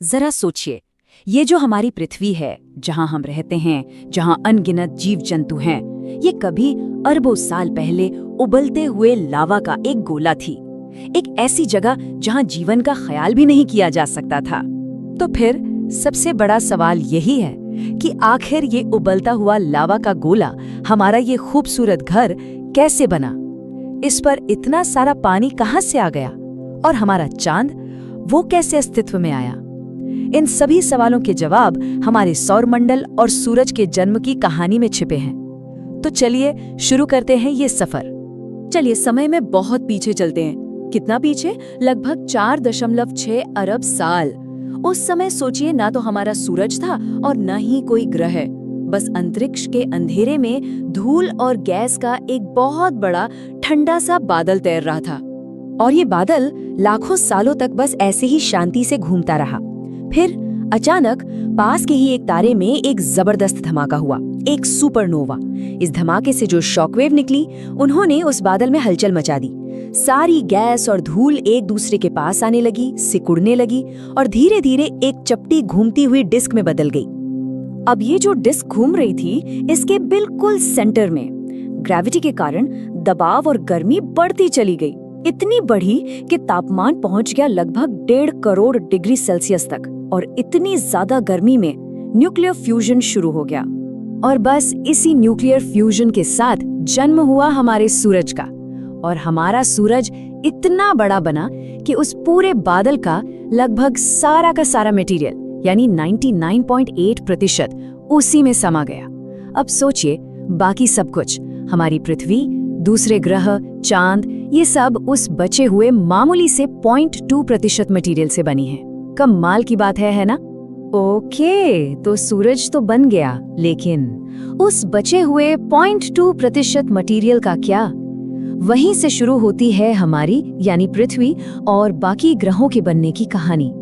जरा सोचिए, ये जो हमारी पृथ्वी है, जहां हम रहते हैं, जहां अनगिनत जीव जंतु हैं, ये कभी अरबों साल पहले उबलते हुए लावा का एक गोला थी। एक ऐसी जगह जहां जीवन का ख्याल भी नहीं किया जा सकता था। तो फिर सबसे बड़ा सवाल यही है कि आखिर ये उबलता हुआ लावा का गोला, हमारा ये खूबसूरत घर कैसे बना? इस पर इतना सारा पानी कहां से आ गया? और हमारा चांद, वो कैसे अस्तित्व में आया? इन सभी सवालों के जवाब हमारे सौरमंडल और सूरज के जन्म की कहानी में छिपे हैं। तो चलिए शुरू करते हैं ये सफर। चलिए समय में बहुत पीछे चलते हैं। कितना पीछे? लगभग 4.6 अरब साल। उस समय सोचिए, ना तो हमारा सूरज था और न ही कोई ग्रह। बस अंतरिक्ष के अंधेरे में धूल और गैस का एक बहुत बड़ा ठंडा सा बादल तैर रहा था। और ये बादल लाखों सालों तक बस ऐसे ही शांति से घूमता रहा। फिर अचानक पास के ही एक तारे में एक जबरदस्त धमाका हुआ, एक सुपरनोवा। इस धमाके से जो शॉकवेव निकली, उन्होंने उस बादल में हलचल मचा दी। सारी गैस और धूल एक दूसरे के पास आने लगी, सिकुड़ने लगी और धीरे धीरे एक चपटी घूमती हुई डिस्क में बदल गई। अब ये जो डिस्क घूम रही थी, इसके बिल्कुल सेंटर में ग्रेविटी के कारण दबाव और गर्मी बढ़ती चली गई। इतनी बढ़ी कि तापमान पहुंच गया लगभग 1.5 करोड़ डिग्री सेल्सियस तक। और इतनी ज्यादा गर्मी में न्यूक्लियर फ्यूजन शुरू हो गया। और बस इसी न्यूक्लियर फ्यूजन के साथ जन्म हुआ हमारे सूरज का। और हमारा सूरज इतना बड़ा बना कि उस पूरे बादल का लगभग सारा का सारा मटेरियल, यानी 99.8% उसी में समा गया। अब सोचिए, बाकी सब कुछ, हमारी पृथ्वी, दूसरे ग्रह, चांद, ये सब उस बचे हुए मामूली से 0.2% मटेरियल से बनी है। कमाल की बात है ना? ओके, तो सूरज तो बन गया, लेकिन उस बचे हुए 0.2% मटेरियल का क्या? वहीं से शुरू होती है हमारी, यानी पृथ्वी और बाकी ग्रहों के बनने की कहानी।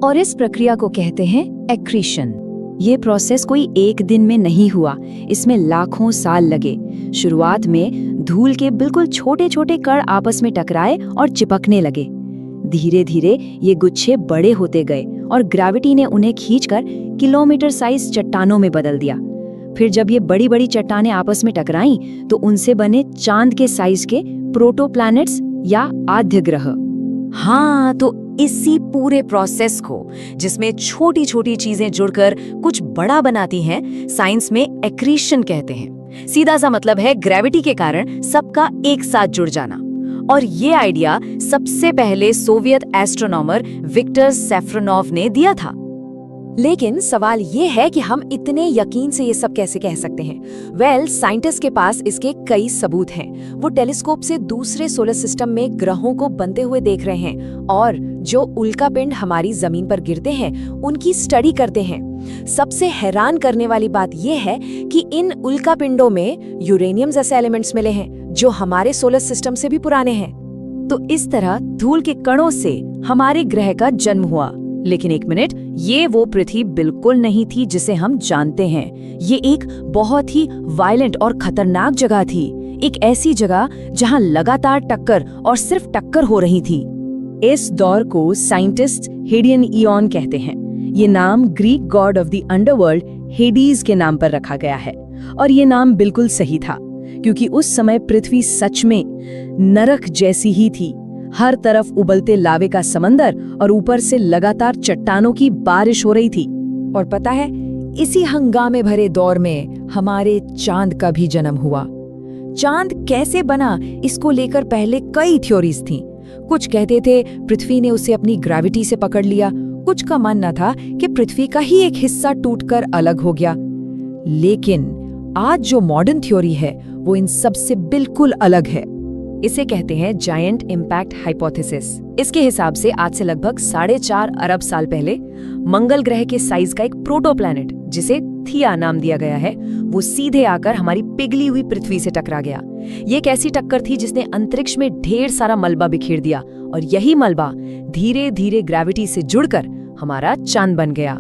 और इस प्रक्रिया को कहते हैं एक्रीशन। ये प्रोसेस कोई एक दिन में नहीं हुआ, इसमें लाखों साल लगे। शुरुआत में धूल के बिल्कुल छोटे छोटे कण आपस में टकराए और चिपकने लगे। धीरे धीरे ये गुच्छे बड़े होते गए और ग्रेविटी ने उन्हें खींचकर किलोमीटर साइज चट्टानों में बदल दिया। फिर जब ये बड़ी बड़ी चट्टानें आपस में टकराईं, तो उनसे बने चांद के साइज के प्रोटोप्लैनेट्स या आद्य ग्रह। हाँ, तो इसी पूरे प्रोसेस को, जिसमें छोटी छोटी चीजें जुड़कर कुछ बड़ा बनाती हैं, साइंस में एक्रीशन कहते हैं। सीधा सा मतलब है ग्रेविटी के कारण सबका एक साथ जुड़ जाना। और ये आइडिया सबसे पहले सोवियत एस्ट्रोनॉमर विक्टर सेफ्रोनोव ने दिया था। लेकिन सवाल ये है कि हम इतने यकीन से ये सब कैसे कह सकते हैं? साइंटिस्ट के पास इसके कई सबूत हैं। वो टेलीस्कोप से दूसरे सोलर सिस्टम में ग्रहों को बनते हुए देख रहे हैं और जो उल्कापिंड हमारी जमीन पर गिरते हैं, उनकी स्टडी करते हैं। सबसे हैरान करने वाली बात यह है कि इन उल्कापिंडों में यूरेनियम जैसे एलिमेंट्स मिले हैं, जो हमारे सोलर सिस्टम से भी पुराने हैं। तो इस तरह धूल के कणों से हमारे ग्रह का जन्म हुआ। लेकिन एक मिनट, ये वो पृथ्वी बिल्कुल नहीं थी जिसे हम जानते हैं। ये एक बहुत ही वायलेंट और खतरनाक जगह थी। एक ऐसी जगह जहां लगातार टक्कर और सिर्फ टक्कर हो रही थी। इस दौर को साइंटिस्ट हेडियन ईयॉन कहते हैं। ये नाम Greek God of the underworld Hades के नाम पर रखा गया है। और ये नाम बिल्कुल सही था, क्योंकि उस समय पृथ्वी सच में नरक जैसी ही थी। हर तरफ उबलते लावे का समंदर और ऊपर से लगातार चट्टानों की बारिश हो रही थी। और पता है, इसी हंगामे भरे दौर में हमारे चांद का भी जन्म हुआ। चांद कैसे बना, इसको लेकर पहले कई थ्योरीज थीं। कुछ कहते थे पृथ्वी ने उसे अपनी ग्रेविटी से पकड़ लिया। कुछ का मानना था कि पृथ्वी का ही एक हिस्सा टूटकर अलग हो गया। लेकिन आज जो मॉडर्न थ्योरी है, वो इन सब से बिल्कुल अलग है। इसे कहते हैं जायंट इम्पैक्ट हाइपोथेसिस। इसके हिसाब से आज से लगभग 4.5 अरब साल पहले मंगल ग्रह के साइज का एक प्रोटोप्लैनेट, जिसे थिया नाम दिया गया है, वो सीधे आकर हमारी पिघली हुई पृथ्वी से टकरा गया। ये एक ऐसी टक्कर थी जिसने अंतरिक्ष में ढेर सारा मलबा बिखेर दिया और यही मलबा धीरे धीरे ग्रेविटी से जुड़कर हमारा चांद बन गया।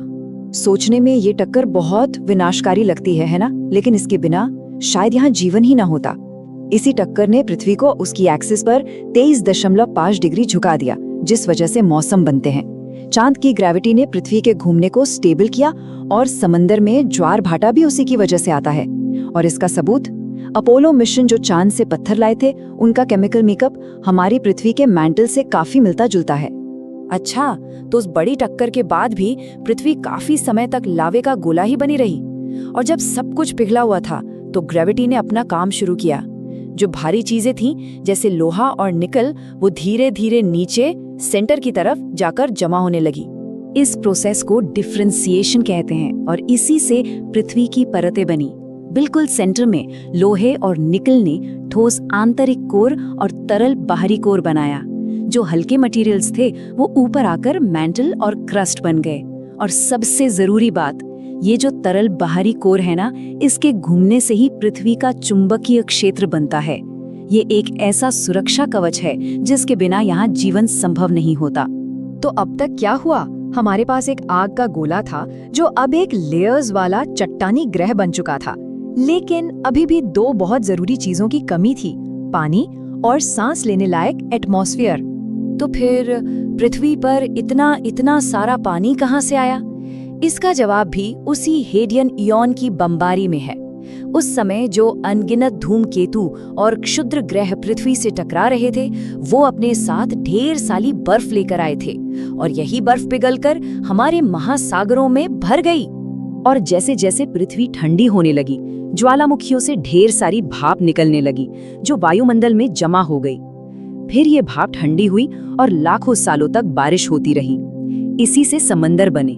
सोचने में ये टक्कर बहुत विनाशकारी लगती है ना? लेकिन इसके बिना शायद यहाँ जीवन ही ना होता। इसी टक्कर ने पृथ्वी को उसकी एक्सिस पर 23.5 डिग्री झुका दिया, जिस वजह से मौसम बनते हैं। चांद की ग्रेविटी ने पृथ्वी के घूमने को स्टेबल किया और समंदर में ज्वार भाटा भी उसी की वजह से आता है। और इसका सबूत, अपोलो मिशन जो चांद से पत्थर लाए थे, उनका केमिकल मेकअप हमारी पृथ्वी के मैंटल से काफी मिलता जुलता है। अच्छा, तो उस बड़ी टक्कर के बाद भी पृथ्वी काफी समय तक लावे का गोला ही बनी रही, और जब सब कुछ पिघला हुआ था तो ग्रेविटी ने अपना काम शुरू किया। जो भारी चीजें थीं जैसे लोहा और निकल, वो धीरे धीरे नीचे सेंटर की तरफ जाकर जमा होने लगी। इस प्रोसेस को डिफरेंशिएशन कहते हैं, और इसी से पृथ्वी की परतें बनी। बिल्कुल सेंटर में लोहे और निकल ने ठोस आंतरिक कोर और तरल बाहरी कोर बनाया। जो हल्के मटेरियल्स थे वो ऊपर आकर मैंटल और क्रस्ट बन गए। और सबसे जरूरी बात, ये जो तरल बाहरी कोर है ना, इसके घूमने से ही पृथ्वी का चुंबकीय क्षेत्र बनता है। ये एक ऐसा सुरक्षा कवच है जिसके बिना यहाँ जीवन संभव नहीं होता। तो अब तक क्या हुआ? हमारे पास एक आग का गोला था जो अब एक लेयर्स वाला चट्टानी ग्रह बन चुका था, लेकिन अभी भी दो बहुत जरूरी चीजों की कमी थी, पानी और सांस लेने लायक एटमॉस्फेयर। तो फिर पृथ्वी पर इतना सारा पानी कहाँ से आया? इसका जवाब भी उसी हेडियन इयॉन की बमबारी में है। उस समय जो अनगिनत धूमकेतु और क्षुद्र ग्रह पृथ्वी से टकरा रहे थे, वो अपने साथ ढेर सारी बर्फ लेकर आए थे, और यही बर्फ पिघलकर हमारे महासागरों में भर गई। और जैसे जैसे पृथ्वी ठंडी होने लगी, ज्वालामुखियों से ढेर सारी भाप निकलने लगी जो वायुमंडल में जमा हो गई। फिर ये भाप ठंडी हुई और लाखों सालों तक बारिश होती रही। इसी से समंदर बने।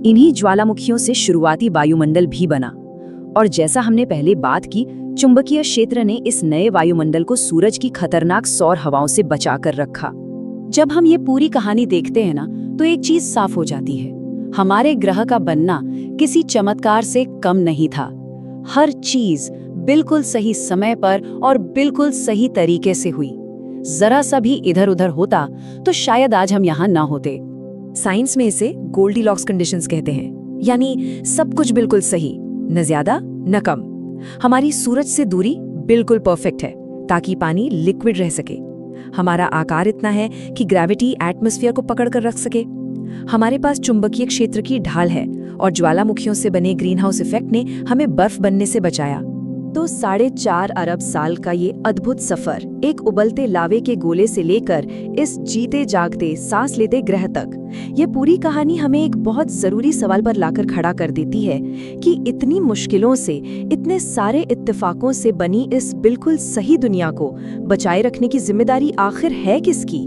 इन्हीं ज्वालामुखियों से शुरुआती वायुमंडल भी बना। और जैसा हमने पहले बात की, चुंबकीय क्षेत्र ने इस नए वायुमंडल को सूरज की खतरनाक सौर हवाओं से बचाकर रखा। जब हम ये पूरी कहानी देखते हैं ना, तो एक चीज साफ हो जाती है, हमारे ग्रह का बनना किसी चमत्कार से कम नहीं था। हर चीज बिल्कुल सही समय पर और बिल्कुल सही तरीके से हुई। जरा सा भी इधर उधर होता तो शायद आज हम यहाँ ना होते। साइंस में इसे गोल्डीलॉक्स कंडीशंस कहते हैं, यानी सब कुछ बिल्कुल सही, न ज्यादा न कम। हमारी सूरज से दूरी बिल्कुल परफेक्ट है ताकि पानी लिक्विड रह सके। हमारा आकार इतना है कि ग्रेविटी एटमॉस्फेयर को पकड़ कर रख सके। हमारे पास चुंबकीय क्षेत्र की ढाल है, और ज्वालामुखियों से बने ग्रीन हाउस इफेक्ट ने हमें बर्फ बनने से बचाया। तो 4.5 अरब साल का ये अद्भुत सफर एक उबलते लावे के गोले से लेकर इस जीते जागते सांस लेते ग्रह तक, ये पूरी कहानी हमें एक बहुत जरूरी सवाल पर लाकर खड़ा कर देती है कि इतनी मुश्किलों से, इतने सारे इत्तेफाकों से बनी इस बिल्कुल सही दुनिया को बचाए रखने की जिम्मेदारी आखिर है किसकी।